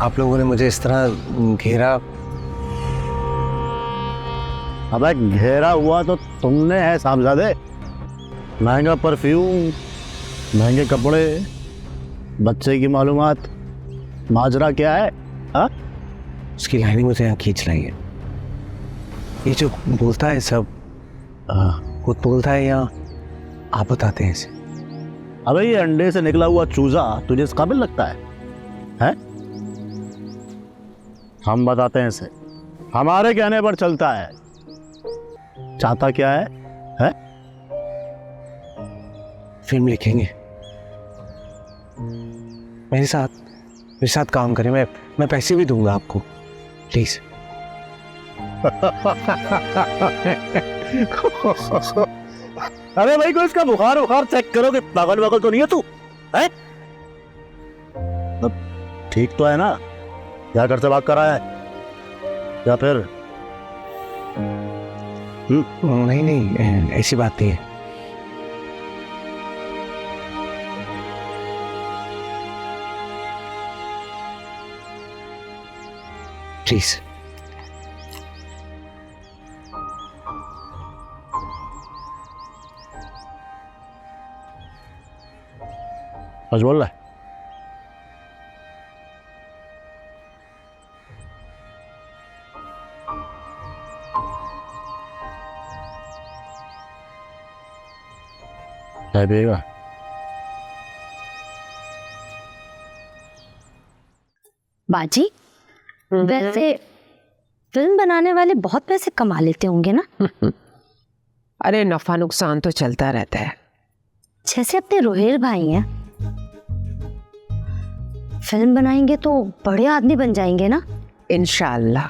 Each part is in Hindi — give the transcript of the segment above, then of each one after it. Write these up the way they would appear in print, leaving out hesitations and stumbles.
आप लोगों ने मुझे इस तरह घेरा। अबे घेरा हुआ तो तुमने है साहबजादे। महंगा परफ्यूम, महंगे कपड़े, बच्चे की मालूमात, माजरा क्या है? हाँ, उसकी लाइनें मुझे यहाँ खींच रही है। ये जो बोलता है सब खुद बोलता है या आप बताते हैं इसे? अबे ये अंडे से निकला हुआ चूजा तुझे इस काबिल लगता है? हैं? हम बताते हैं इसे, हमारे कहने पर चलता है। चाहता क्या है? हैं? फिल्म लिखेंगे, मेरे साथ काम करें। मैं पैसे भी दूंगा आपको, प्लीज। अरे भाई कोई इसका बुखार चेक करो कि पागल वागल तो नहीं है तू? है? अब ठीक तो है ना? क्या घर से भाग कर आया है या फिर? नहीं, ऐसी बात नहीं है। प्लीज। सच बोल रहा है? चाय पिएगा? बाजी, वैसे फिल्म बनाने वाले बहुत पैसे कमा लेते होंगे ना? अरे नफा नुकसान तो चलता रहता है। जैसे अपने रोहेल भाई हैं, फिल्म बनाएंगे तो बड़े आदमी बन जाएंगे ना? इंशाअल्लाह।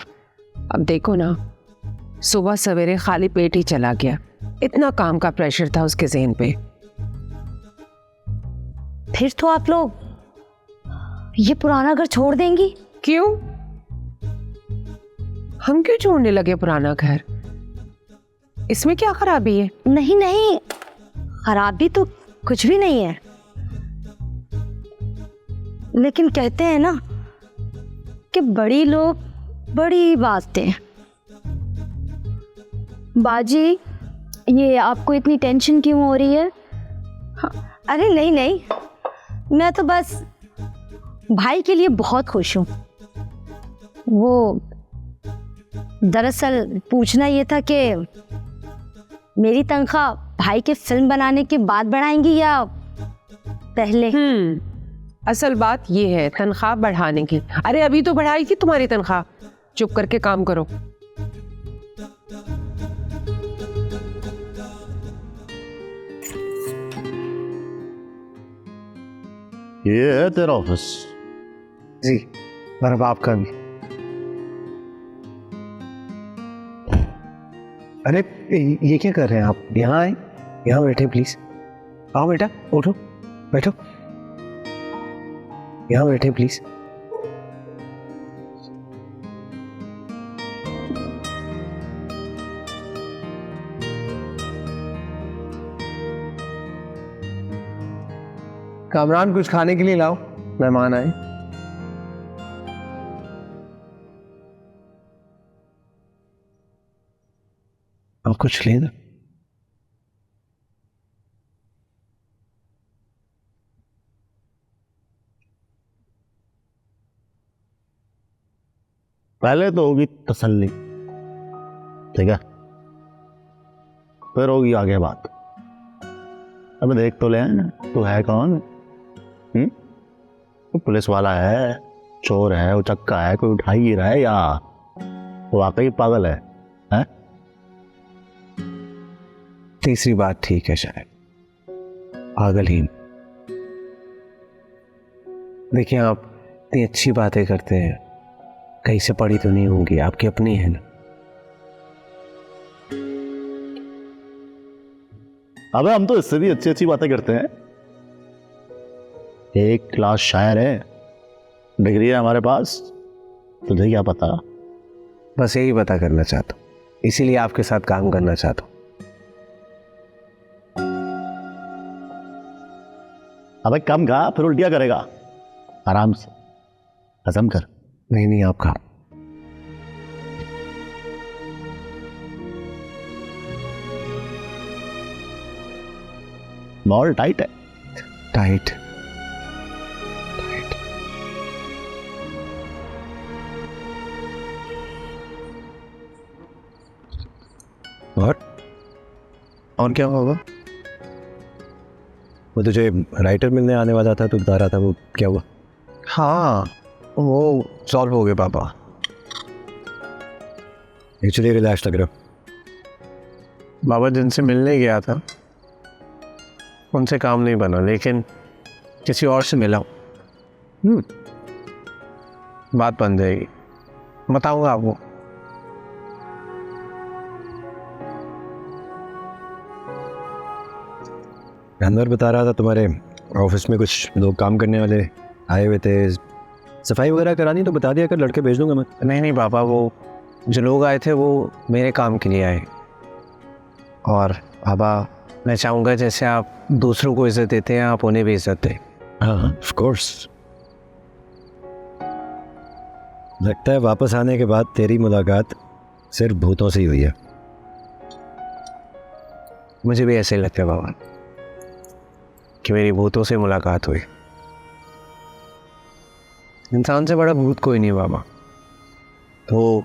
अब देखो ना, सुबह सवेरे खाली पेट ही चला गया। इतना काम का प्रेशर था उसके ज़हन पे। फिर तो आप लोग ये पुराना घर छोड़ देंगी? क्यों? हम क्यों छोड़ने लगे पुराना घर? इसमें क्या खराबी है? नहीं नहीं, खराबी तो कुछ भी नहीं है, लेकिन कहते हैं ना कि बड़ी लोग बड़ी बातें। बाजी, ये आपको इतनी टेंशन क्यों हो रही है? अरे नहीं नहीं, मैं तो बस भाई के लिए बहुत खुश हूँ। वो दरअसल पूछना ये था कि मेरी तनख्वाह भाई के फिल्म बनाने के बाद बढ़ाएंगी या पहले? असल बात ये है तनख्वाह बढ़ाने की। अरे अभी तो बढ़ाई थी तुम्हारी तनख्वाह। चुप करके काम करो। ये है तेरा ऑफिस? जी, और अब आपका भी। अरे ये क्या कर रहे हैं आप? यहाँ आए, यहाँ बैठे प्लीज। आओ बेटा, उठो, बैठो, यहाँ बैठे प्लीज। कामरान, कुछ खाने के लिए लाओ, मेहमान आए। अब कुछ लेना। पहले तो होगी तसल्ली, ठीक है, फिर होगी आगे बात। अब देख तो ले ना, तू है कौन? तो पुलिस वाला है, चोर है, उचक्का है, कोई उठा ही रहा है या वाकई पागल है? हैं? तीसरी बात ठीक है शायद, पागलहीन। देखिए, आप इतनी अच्छी बातें करते हैं, कहीं से पढ़ी तो नहीं होंगी, आपकी अपनी है ना। अबे हम तो इससे भी अच्छी अच्छी बातें करते हैं। एक क्लास शायर है, डिग्री है हमारे पास, तुझे क्या पता? बस यही पता करना चाहता हूँ, इसीलिए आपके साथ काम करना चाहता हूँ। अबे कम खा, फिर उल्टियां करेगा। आराम से, हजम कर। नहीं नहीं, आपका। बॉल टाइट है। टाइट। और क्या होगा? वो तुझे राइटर मिलने आने वाला था, तो बता रहा था, वो क्या हुआ? हाँ, वो सॉल्व हो गए पापा। एक्चुअली रिलैक्स लग रहा हो। बाबा जिनसे मिलने गया था उनसे काम नहीं बना, लेकिन किसी और से मिला हूँ। बात बन जाएगी, बताऊंगा आपको। अनवर बता रहा था तुम्हारे ऑफिस में कुछ लोग काम करने वाले आए हुए थे, सफाई वगैरह करानी, तो बता दिया कर, लड़के भेज दूंगा मैं। नहीं नहीं पापा, वो जो लोग आए थे वो मेरे काम के लिए आए। और पापा, मैं चाहूँगा जैसे आप दूसरों को इज्जत देते हैं, आप उन्हें भी इज्जत दें। हाँ ऑफ कोर्स। लगता है वापस आने के बाद तेरी मुलाकात सिर्फ भूतों से ही हुई है। मुझे भी ऐसे ही लगता है बाबा कि मेरी भूतों से मुलाकात हुई। इंसान से बड़ा भूत कोई नहीं बाबा। तो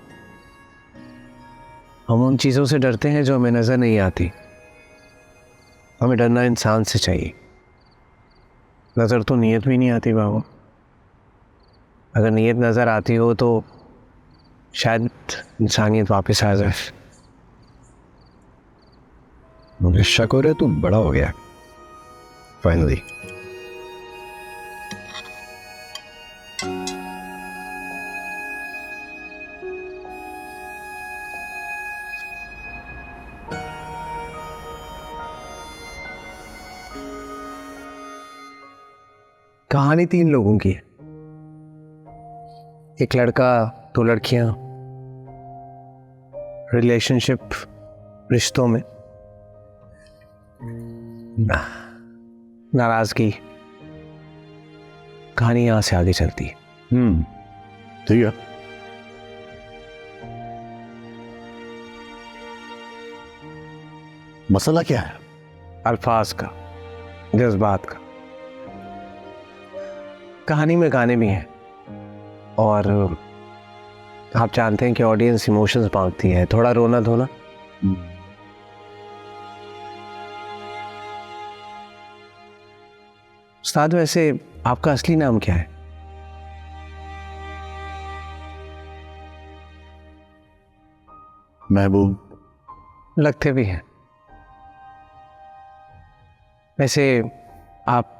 हम उन चीज़ों से डरते हैं जो हमें नज़र नहीं आती। हमें डरना इंसान से चाहिए। नज़र तो नीयत भी नहीं आती बाबा। अगर नीयत नज़र आती हो तो शायद इंसानियत वापस आ जाए। मुझे शक हो रहा है तू बड़ा हो गया फाइनली। कहानी 3 लोगों की है। एक लड़का, 2 लड़कियां रिलेशनशिप, रिश्तों में, नाराजगी। कहानी यहाँ से आगे चलती है। ठीक है। मसला क्या है? अल्फाज का, जज्बात का। कहानी में गाने भी हैं और आप जानते हैं कि ऑडियंस इमोशंस मांगती है, थोड़ा रोना धोना। उस्ताद, वैसे आपका असली नाम क्या है? महबूब। लगते भी हैं। वैसे आप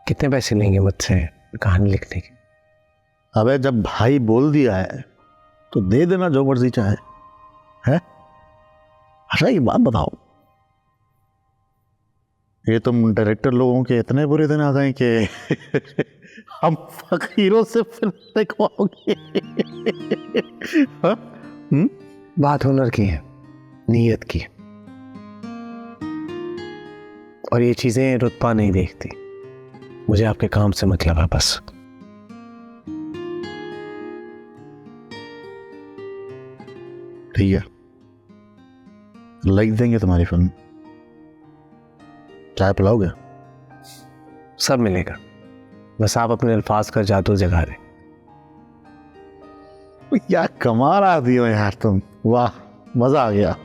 कितने पैसे लेंगे मुझसे कहानी लिखने के? अबे जब भाई बोल दिया है तो दे देना जो मर्जी चाहे। है? अच्छा ये बात बताओ, ये तुम डायरेक्टर लोगों के इतने बुरे दिन आ गए कि हम फकीरों से फिल्म दिखवाओगे? हाँ? बात हुनर की है, नीयत की। और ये चीजें रुतबा नहीं देखती। मुझे आपके काम से मतलब है बस। ठीक है, लिख देंगे तुम्हारी फिल्म। चाय पिलाओगे? सब मिलेगा, बस आप अपने अल्फाज का जादू जगा दें। क्या कमाल आदमी हो यार तुम, वाह मजा आ गया।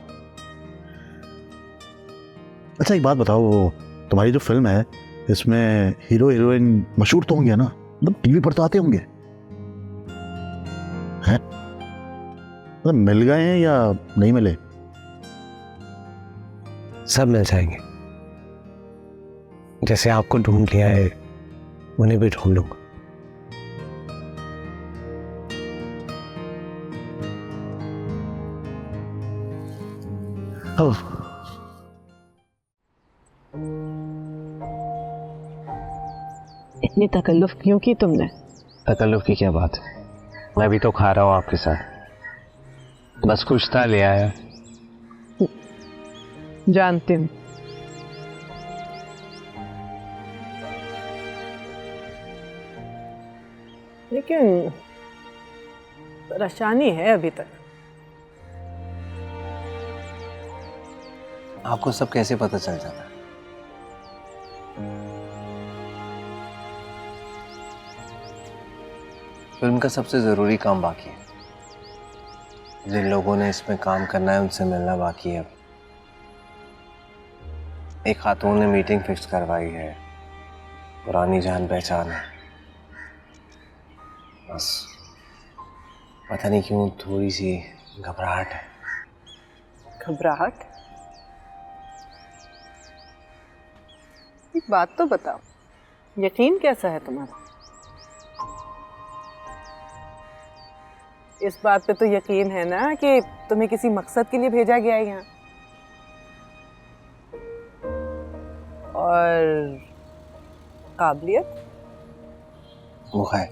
अच्छा एक बात बताओ, वो तुम्हारी जो फिल्म है इसमें हीरो हीरोइन मशहूर तो होंगे ना? मतलब टीवी पर तो आते होंगे हैं? मतलब मिल गए हैं या नहीं मिले? सब मिल जाएंगे। जैसे आपको ढूंढ लिया है उन्हें भी ढूंढ लूंगा। इतनी तकल्लुफ क्यों की तुमने? तकल्लुफ की क्या बात है, मैं भी तो खा रहा हूँ आपके साथ। बस कुछ था ले आया। जानती हूँ। लेकिन परेशानी है अभी तक। आपको सब कैसे पता चल जाता है? फिल्म का सबसे जरूरी काम बाकी है। जिन लोगों ने इसमें काम करना है उनसे मिलना बाकी है। एक खातून ने मीटिंग फिक्स करवाई है, पुरानी जान पहचान है। बस पता नहीं क्यों थोड़ी सी घबराहट है। घबराहट? एक बात तो बताओ, यकीन कैसा है तुम्हारा? इस बात पे तो यकीन है ना कि तुम्हें किसी मकसद के लिए भेजा गया है यहाँ। और काबिलियत? वो है।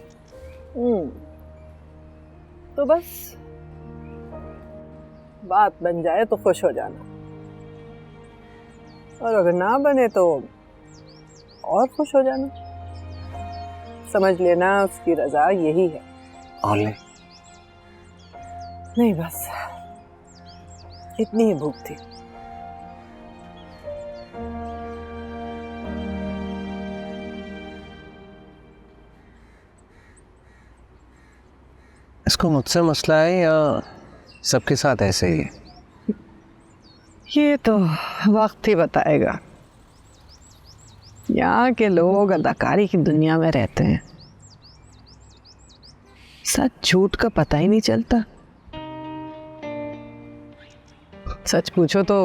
तो बस बात बन जाए तो खुश हो जाना, और अगर ना बने तो और खुश हो जाना। समझ लेना उसकी रजा यही है। और ले। नहीं, बस इतनी ही भूख थी। इसको मुझसे मसला है या सबके साथ ऐसे ही है? ये तो वक्त ही बताएगा। यहाँ के लोग अदाकारी की दुनिया में रहते हैं, सच झूठ का पता ही नहीं चलता। सच पूछो तो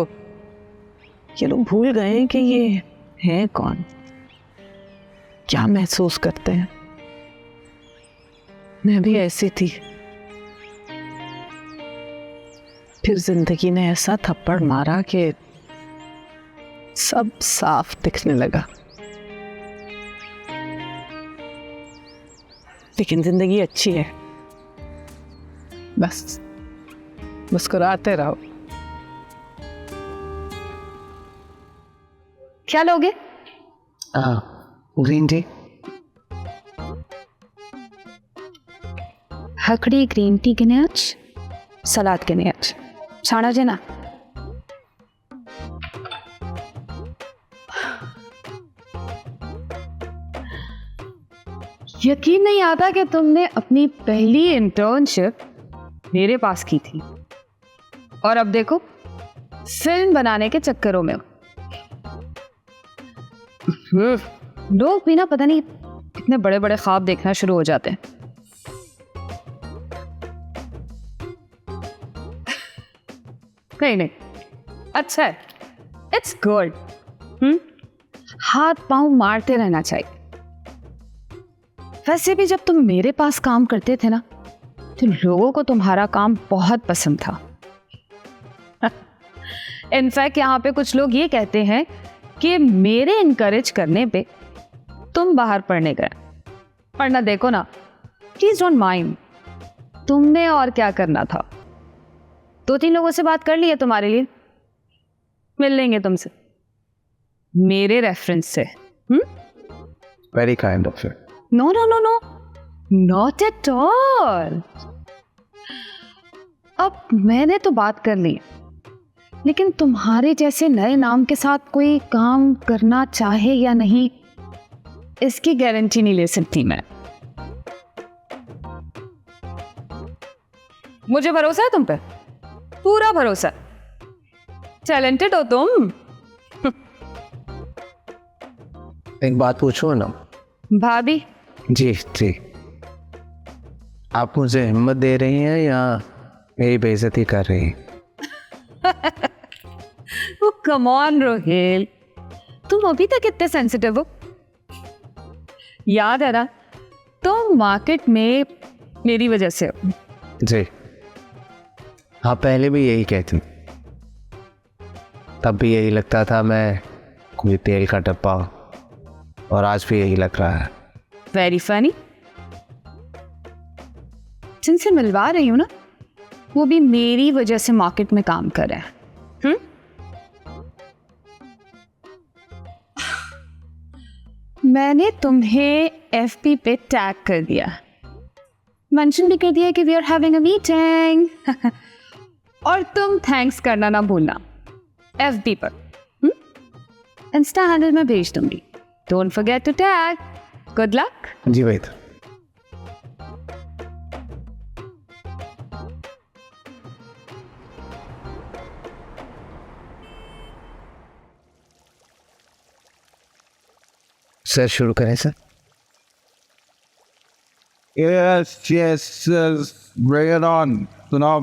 ये लोग भूल गए हैं कि ये हैं कौन, क्या महसूस करते हैं। मैं भी ऐसी थी, फिर जिंदगी ने ऐसा थप्पड़ मारा कि सब साफ दिखने लगा। लेकिन जिंदगी अच्छी है, बस मुस्कुराते रहो। क्या लोगे? Green tea. हकड़ी ग्रीन टी के आज, सलाद के आज छाना जेना। यकीन नहीं आता कि तुमने अपनी पहली इंटर्नशिप मेरे पास की थी और अब देखो फिल्म बनाने के चक्करों में। लोग भी ना पता नहीं कितने बड़े बड़े ख्वाब देखना शुरू हो जाते हैं। नहीं, अच्छा है, इट्स गुड। हाथ पांव मारते रहना चाहिए। वैसे भी जब तुम मेरे पास काम करते थे ना, तो लोगों को तुम्हारा काम बहुत पसंद था। इनफैक्ट यहाँ पे कुछ लोग ये कहते हैं कि मेरे इनकरेज करने पे तुम बाहर पढ़ने गए। पढ़ना देखो ना, प्लीज डोंट माइंड। तुमने और क्या करना था? 2-3 लोगों से बात कर ली है तुम्हारे लिए, मिल लेंगे तुमसे मेरे रेफरेंस से। Very kind of you. No no no no, not at all. अब मैंने तो बात कर ली, लेकिन तुम्हारे जैसे नए नाम के साथ कोई काम करना चाहे या नहीं, इसकी गारंटी नहीं ले सकती मैं। मुझे भरोसा है तुम पे, पूरा भरोसा। टैलेंटेड हो तुम। एक बात पूछो ना भाभी। जी जी, आप मुझे हिम्मत दे रही हैं या मेरी बेइज्जती कर रही हैं? वो कम ऑन रोहेल, तुम अभी तक इतने सेंसिटिव हो। याद है ना, तुम मार्केट में मेरी वजह से हो। जी हाँ, पहले भी यही कहती, तब भी यही लगता था मैं कोई तेल का डब्बा, और आज भी यही लग रहा है। Very funny. जिनसे मिलवा रही हूँ ना, वो भी मेरी वजह से मार्केट में काम कर रहे हैं। मैंने तुम्हें एफपी पे टैग कर दिया। मेंशन भी कर दिया है कि we are having a meeting. और तुम थैंक्स करना ना भूलना FB पर। इंस्टा हैंडल में भेज दूंगी। Don't forget to tag. Good luck. जी भाई। सर शुरू करें sir. Yes, yes, bring it on. सुनाओ।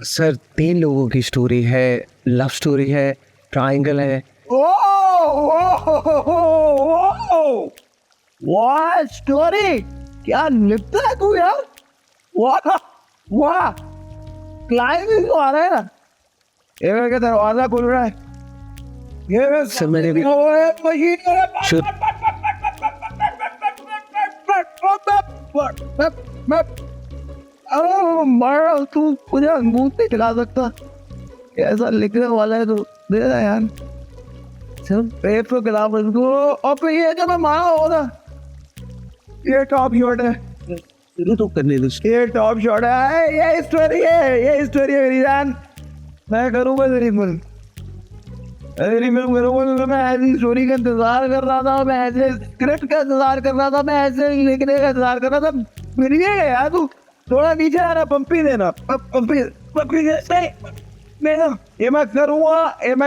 सर 3 लोगों की स्टोरी है, लव स्टोरी है, ट्रायंगल है। वाह स्टोरी, क्या लिखता है तू यार। वाह वाह, क्लाइमेक्स तो आ रहा है ना। ये मेरे दरवाजा खुल रहा है। ये सर मैंने भी शुरू मारा तू मुझे अंगूर नहीं खिला सकता। ऐसा लिखने वाला है तो दे दे यार। सब पेट को खिला मुझको। और फिर ये जब मैं मारा हो ना, ये टॉप शॉट है। तो करने दो। ये टॉप शॉट है। ये स्टोरी है मेरी जान। मैं करूँगा तेरी फिल्म। तेरी फिल्म करूँगा। मैं ऐसी स्टोरी का इंतजार कर रहा था, मैं ऐसे स्क्रिप्ट का इंतजार कर रहा था, मैं ऐसे लिखने का इंतजार कर रहा था। मिल गया यार। तू थोड़ा नीचे आ रहा, पंपी देना। पंपी देना। ये मैं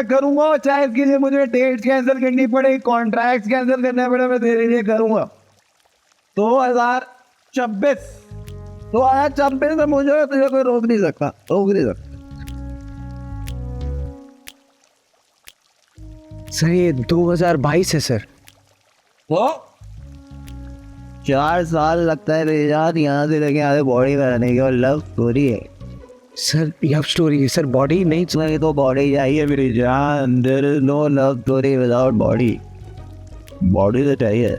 करूँगा चाहे इसके लिए मुझे डेट्स कैंसिल करनी पड़े, कॉन्ट्रैक्ट कैंसिल करने पड़े, मैं तेरे लिए करूँगा। 2026 में मुझे तुझे कोई रोक नहीं सकता। सर ये 2022 है सर। वो 4 साल लगता है मेरे यार यहाँ से लेके आगे बॉडी बनाने की। और लव स्टोरी है सर, लव स्टोरी है सर, बॉडी नहीं। इसमें तो बॉडी चाहिए मेरी जान। There is no love story without body. Body तो चाहिए,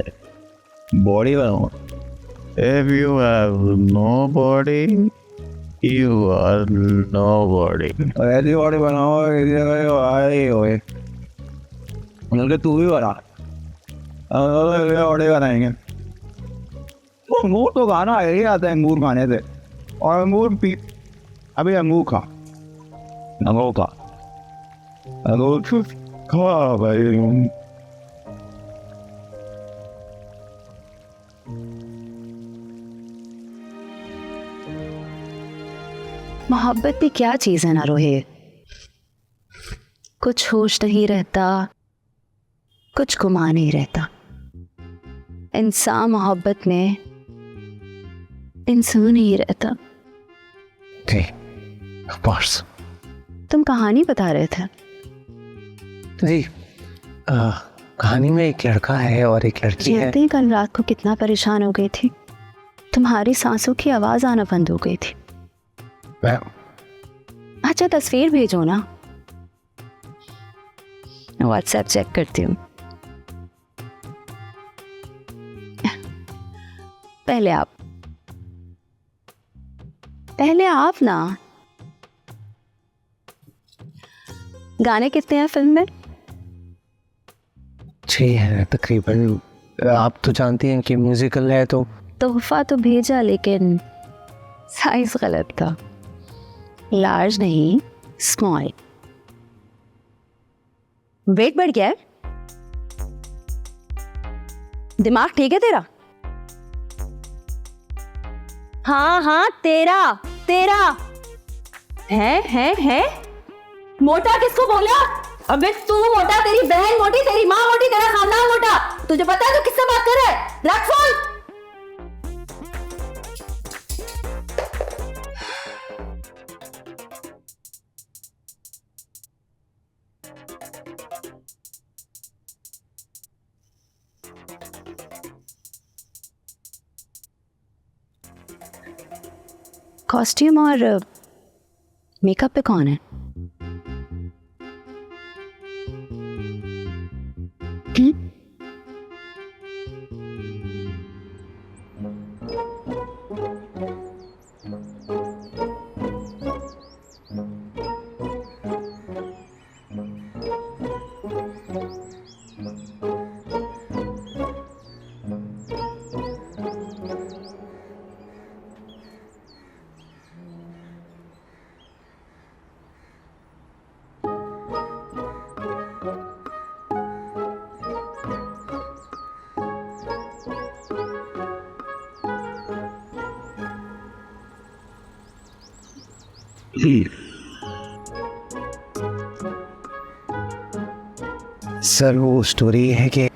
बॉडी बनाओ। If you have nobody, you are nobody. ऐसी बॉडी बनाओ होए। मतलब तू भी बना। बॉडी बनाएंगे। अंगूर तो खाना ही आता है, अंगूर खाने से। और अंगूर पी, अभी अंगूर खा भाई। मोहब्बत भी क्या चीज़ है ना रोहित। कुछ होश नहीं रहता, कुछ गुमान नहीं रहता। इंसान मोहब्बत में इंसान ही रहता। Of course. तुम कहानी बता रहे थे। जी कहानी में एक लड़का है और एक लड़की है। जानते हैं कल रात को कितना परेशान हो गई थी। तुम्हारी सांसों की आवाज आना बंद हो गई थी। अच्छा तस्वीर भेजो ना, व्हाट्सएप चेक करती हूँ। पहले आप ना। गाने कितने हैं फिल्म में? 6 है तकरीबन। आप तो जानती हैं कि म्यूजिकल है तो। तोहफा तो भेजा लेकिन साइज गलत था। लार्ज नहीं, स्मॉल। वेट बढ़ गया है? दिमाग ठीक है तेरा? हाँ तेरा है। मोटा किसको बोला? अबे तू मोटा, तेरी बहन मोटी, तेरी माँ मोटी, तेरा खानदान मोटा। तुझे पता है तू किससे बात कर रहा है? रख फोन। कॉस्ट्यूम और मेकअप पे कौन है? सर वो स्टोरी है कि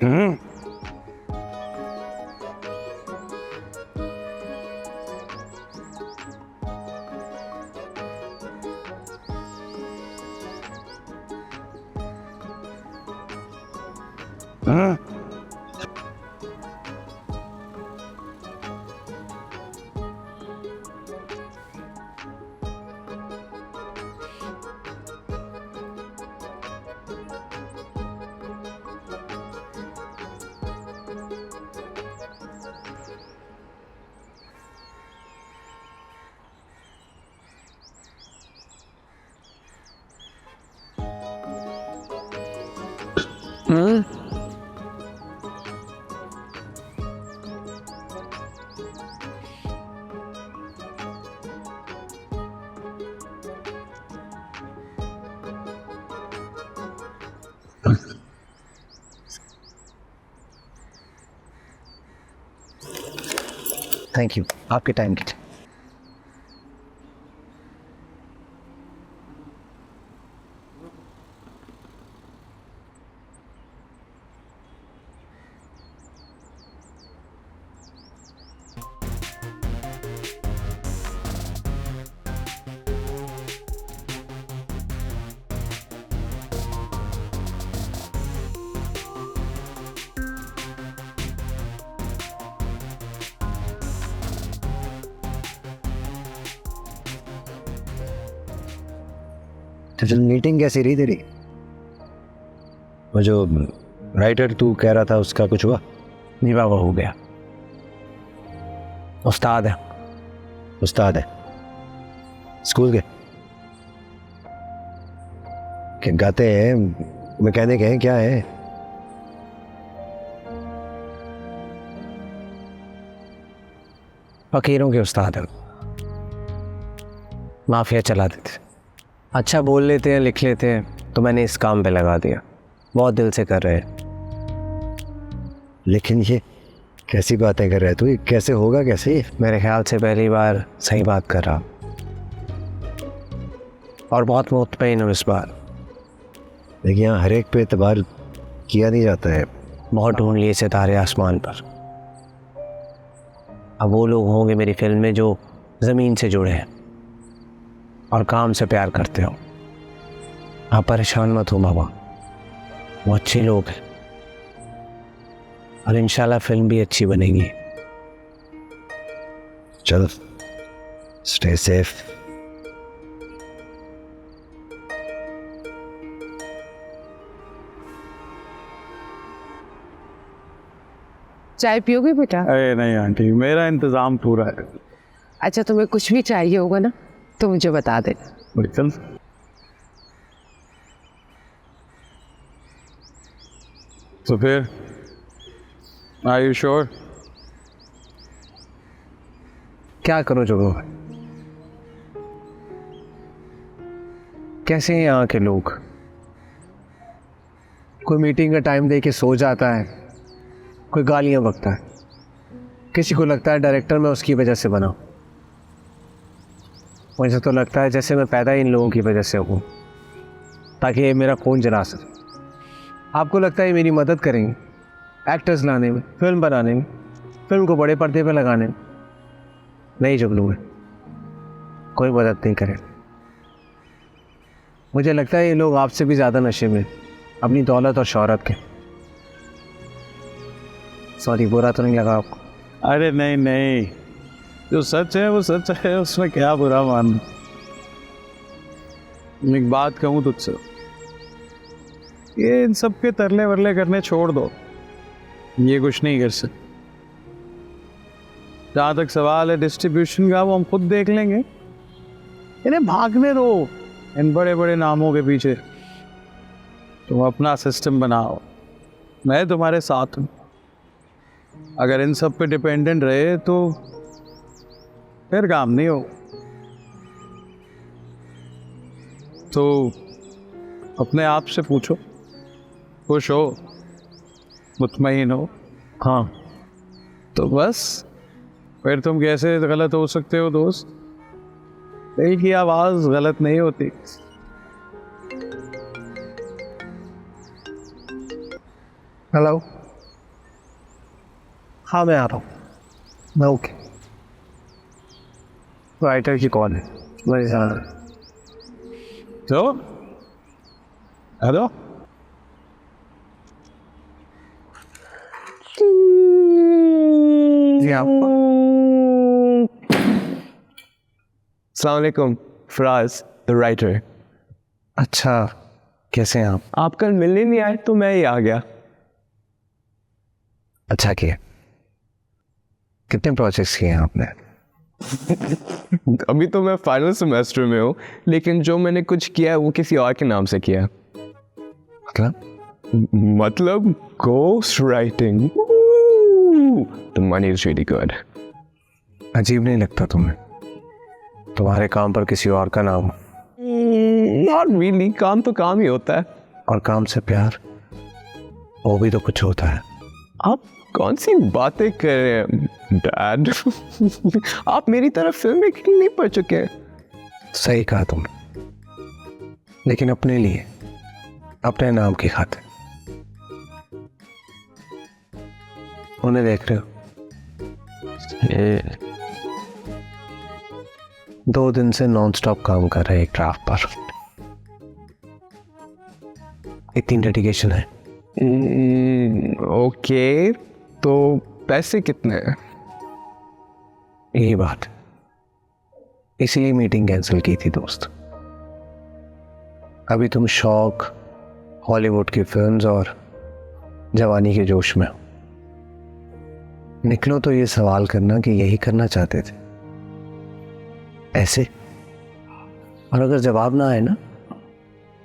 थैंक यू आपके टाइम के लिए। तो मीटिंग कैसी रही तेरी? वो जो राइटर तू कह रहा था उसका कुछ हुआ? नहीं बाबा, हो गया। उस्ताद है। उस्ताद है? स्कूल के? क्या गाते हैं, मैकेनिक हैं, क्या है? फकीरों के उस्ताद है। माफिया चलाते थे। अच्छा बोल लेते हैं, लिख लेते हैं, तो मैंने इस काम पे लगा दिया। बहुत दिल से कर रहे हैं। लेकिन ये कैसी बातें कर रहा है तू? ये कैसे होगा, कैसे? मेरे ख्याल से पहली बार सही बात कर रहा, और बहुत मुतमईन हूँ इस बार। देखिए यहाँ हर एक पे एतबार किया नहीं जाता है। बहुत ढूंढ लिए सितारे आसमान पर। अब वो लोग होंगे मेरी फिल्म में जो ज़मीन से जुड़े हैं और काम से प्यार करते हो। आप परेशान मत हो बाबा, वो अच्छे लोग हैं और इंशाल्लाह फिल्म भी अच्छी बनेगी। चलो, स्टे सेफ। चाय पियोगे बेटा? अरे नहीं आंटी, मेरा इंतजाम पूरा है। अच्छा तुम्हें कुछ भी चाहिए होगा ना तो मुझे बता देना। बिल्कुल। तो फिर आर यू श्योर? क्या करो जो भाई, कैसे हैं यहाँ के लोग? कोई मीटिंग का टाइम दे के सो जाता है, कोई गालियाँ बकता है, किसी को लगता है डायरेक्टर मैं उसकी वजह से बना। मुझे तो लगता है जैसे मैं पैदा इन लोगों की वजह से हूँ, ताकि ये मेरा खून जला सके। आपको लगता है ये मेरी मदद करेंगे एक्टर्स लाने में, फिल्म बनाने में, फिल्म को बड़े पर्दे पे लगाने में? नहीं जुगनू है, कोई मदद नहीं करे। मुझे लगता है ये लोग आपसे भी ज़्यादा नशे में अपनी दौलत और शोहरत के। सॉरी, बुरा तो नहीं लगा आपको? अरे नहीं नहीं, जो सच है वो सच है, उसमें क्या बुरा मानना। एक बात कहूँ तुझसे, ये इन सब के तरले वरले करने छोड़ दो, ये कुछ नहीं कर सकते। जहाँ तक सवाल है डिस्ट्रीब्यूशन का, वो हम खुद देख लेंगे। इन्हें भागने दो इन बड़े बड़े नामों के पीछे। तुम अपना सिस्टम बनाओ, मैं तुम्हारे साथ हूँ। अगर इन सब पे डिपेंडेंट रहे तो फिर काम नहीं हो। तो अपने आप से पूछो, खुश हो, मुतमईन हो? हाँ। तो बस फिर तुम कैसे गलत हो सकते हो दोस्त? दिल की आवाज गलत नहीं होती। हेलो, हाँ मैं आ रहा हूँ, मैं ओके। राइटर की कॉल है, मैं जा रहा हूँ। तो हेलो, जी आप? अस्सलाम वालेकुम, फराज द राइटर। अच्छा, कैसे हैं आप कल मिलने नहीं आए तो मैं ही आ गया। अच्छा किया। कितने प्रोजेक्ट्स किए हैं आपने? अभी तो मैं फाइनल सेमेस्टर में हूँ, लेकिन जो मैंने कुछ किया है वो किसी और के नाम से किया है। मतलब ghost writing. The money is really good. अजीब नहीं लगता तुम्हें? तुम्हारे काम पर किसी और का नाम? नॉट रियली, काम तो काम ही होता है। और काम से प्यार, वो भी तो कुछ होता है। आप कौन सी बातें कर रहे हैं डैड? आप मेरी तरह फिल्म मेकिंग नहीं पढ़ चुके हैं। सही कहा तुमने, लेकिन अपने लिए, अपने नाम की खातिर। उन्हें देख रहे हो? 2 दिन से नॉनस्टॉप काम कर रहे हैं एक ड्राफ्ट पर। इतनी डेडिकेशन है। ओके, तो पैसे कितने हैं? यही बात, इसीलिए मीटिंग कैंसिल की थी दोस्त। अभी तुम शौक, हॉलीवुड की फिल्म्स और जवानी के जोश में हो। निकलो तो ये सवाल करना कि यही करना चाहते थे ऐसे। और अगर जवाब ना आए ना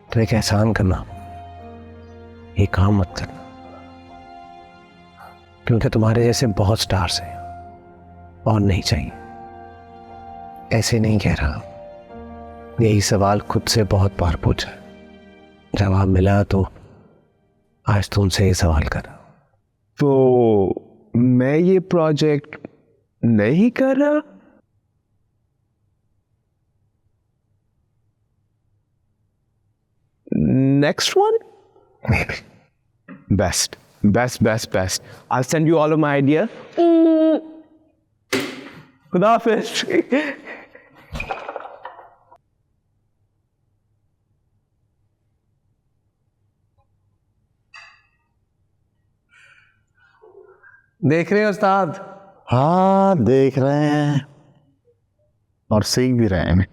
तो एक एहसान करना, ये काम मत करना, क्योंकि तुम्हारे जैसे बहुत स्टार्स हैं और नहीं चाहिए। ऐसे नहीं कह रहा, यही सवाल खुद से बहुत बार पूछा, जवाब मिला तो आज तुमसे ये सवाल कर रहा हूं। तो मैं ये प्रोजेक्ट नहीं कर रहा? Next one? Best best best best. I send you all of my idea. खुदा हाफिज। देख रहे हो उस्ताद? हाँ देख रहे हैं और सीख भी रहे हैं।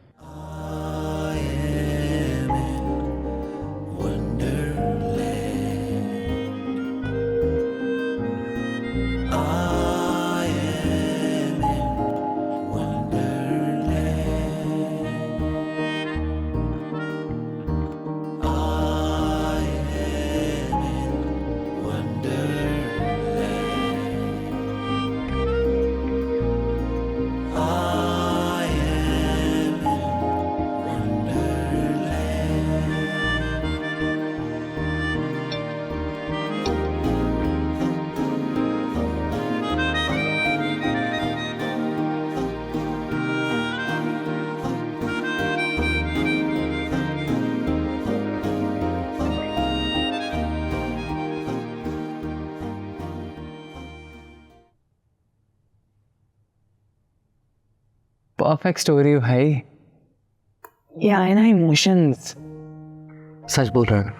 परफेक्ट स्टोरी भाई। ये आए ना इमोशंस। सच बोल रहे हो?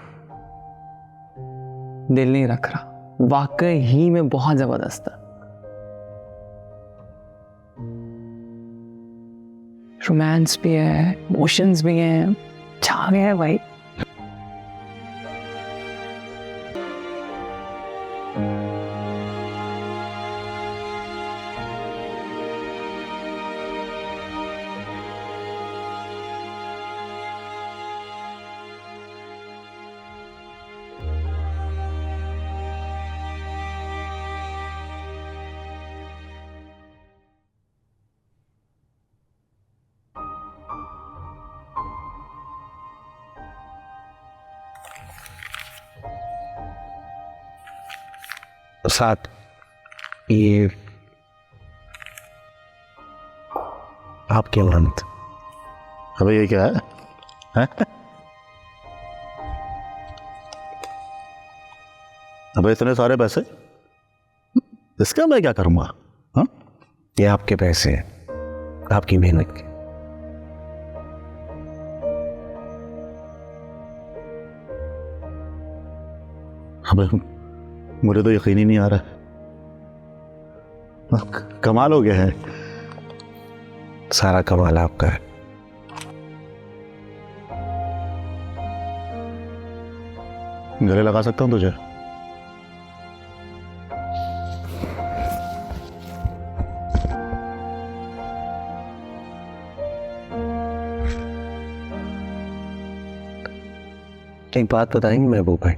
दिल नहीं रख रहा, वाकई ही में बहुत जबरदस्त है। रोमांस भी है, इमोशंस भी हैं, छा गया है भाई। साथ ये आपके मंत अबे ये क्या है, हैं? अबे इतने सारे पैसे, इसका मैं क्या करूंगा? हाँ, ये आपके पैसे हैं, आपकी मेहनत के। अबे मुझे तो यकीन ही नहीं आ रहा। कमाल हो गया है। सारा कमाल आपका है। गले लगा सकता हूं तुझे? एक बात बताएंगे महबूब भाई?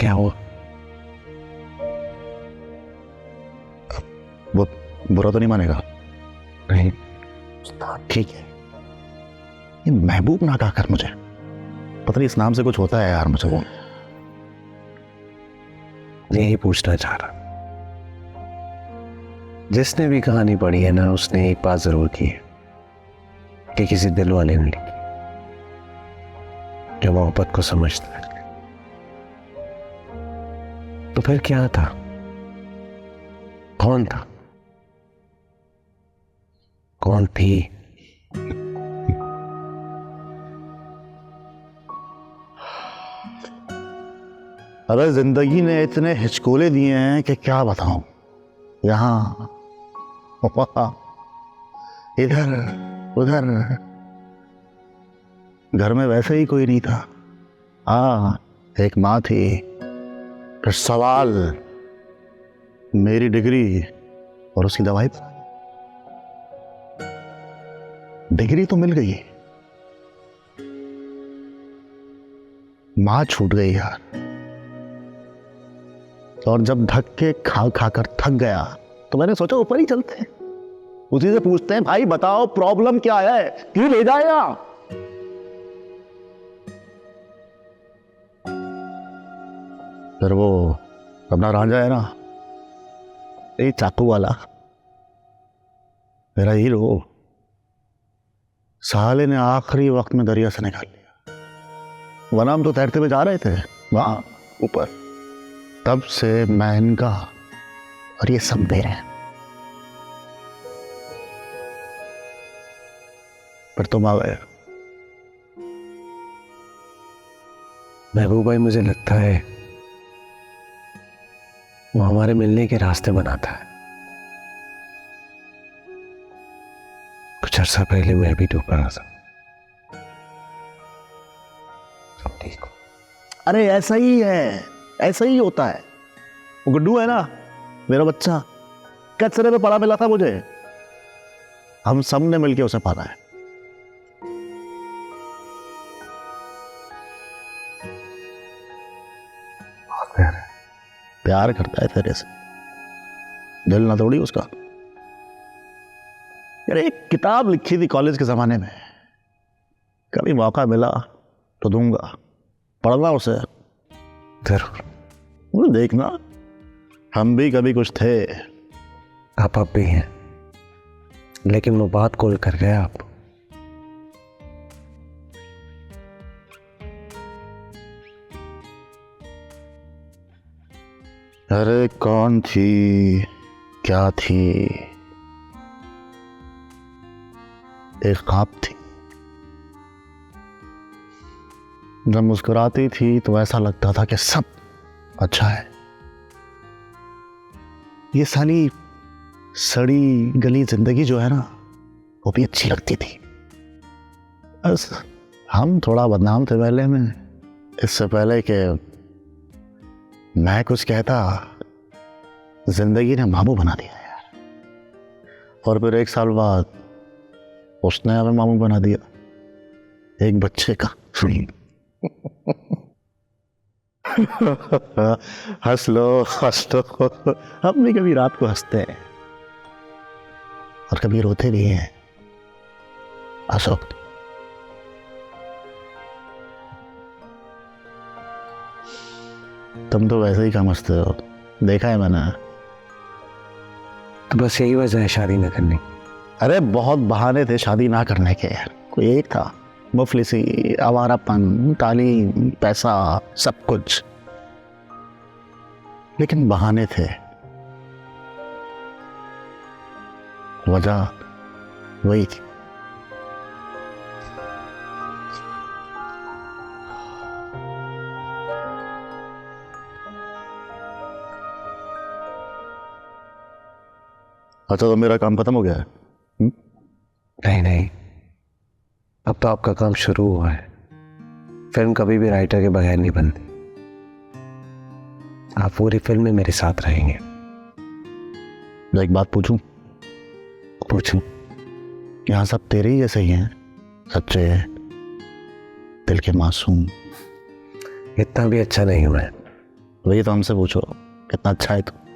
क्या हुआ? वो बुरा तो नहीं मानेगा? नहीं। ठीक है, ये महबूब ना कहा कर मुझे, पता नहीं इस नाम से कुछ होता है यार मुझे। वो यही पूछना चाह रहा। जिसने भी कहानी पढ़ी है ना, उसने एक बात जरूर की है कि किसी दिल वाले ने लिखी, जो मोहब्बत को समझता है। तो फिर क्या था? कौन था? कौन थी? अरे जिंदगी ने इतने हिचकोले दिए हैं कि क्या बताऊं। यहाँ वहाँ, इधर उधर, घर में वैसे ही कोई नहीं था। हाँ, एक माँ थी, फिर सवाल मेरी डिग्री और उसकी दवाई। डिग्री तो मिल गई, माँ छूट गई यार। और जब धक्के खा खा कर थक गया तो मैंने सोचा ऊपर ही चलते हैं, उसी से पूछते हैं, भाई बताओ प्रॉब्लम क्या है, क्यों ले जाएगा। फिर वो अपना रांझा है ना, ये चाकू वाला, मेरा हीरो, साले ने आखिरी वक्त में दरिया से निकाल लिया, वरना हम तो तैरते हुए जा रहे थे वहां ऊपर। तब से मैं इनका और ये सब दे रहे हैं। फिर तुम आ गए। महबूब भाई, मुझे लगता है वो हमारे मिलने के रास्ते बनाता है। कुछ अर्सा पहले मैं भी डूब रहा था। सब ठीक हो? अरे ऐसा ही है, ऐसा ही होता है। वो गुड्डू है ना, मेरा बच्चा, कचरे में पड़ा मिला था मुझे, हम सब ने मिलके उसे पाला है। प्यार करता है तेरे से, दिल ना तोड़ी उसका। यार एक किताब लिखी थी कॉलेज के जमाने में, कभी मौका मिला तो दूंगा, पढ़ना उसे जरूर। वो देखना, हम भी कभी कुछ थे। आप अब भी हैं, लेकिन वो बात कॉल कर गए आप। अरे कौन थी, क्या थी? एक ख्वाब थी। जब मुस्कुराती थी तो ऐसा लगता था कि सब अच्छा है। ये साली सड़ी गली जिंदगी जो है ना, वो भी अच्छी लगती थी। बस हम थोड़ा बदनाम थे पहले में, इससे पहले कि मैं कुछ कहता, जिंदगी ने मामू बना दिया यार। और फिर 1 साल बाद उसने हमें मामू बना दिया, एक बच्चे का। हंस लो हंस लो, हम भी कभी रात को हंसते हैं और कभी रोते भी हैं। हंसो। तुम तो वैसे ही कम हंसते हो, देखा है मैंने। तो बस यही वजह है शादी न करने। अरे बहुत बहाने थे शादी ना करने के, कोई एक था, मुफलिसी, आवारापन, तालीम, पैसा, सब कुछ, लेकिन बहाने थे। वजह वही थी। अच्छा, तो मेरा काम खत्म हो गया है? नहीं नहीं, अब तो आपका काम शुरू हुआ है। फिल्म कभी भी राइटर के बगैर नहीं बनती। आप पूरी फिल्म में मेरे साथ रहेंगे। मैं एक बात पूछूं? पूछूं? यहाँ सब तेरे ही जैसे ही हैं, सच्चे, दिल के मासूम। इतना भी अच्छा नहीं हूं मैं। वही तो हमसे पूछो, कितना अच्छा है तू।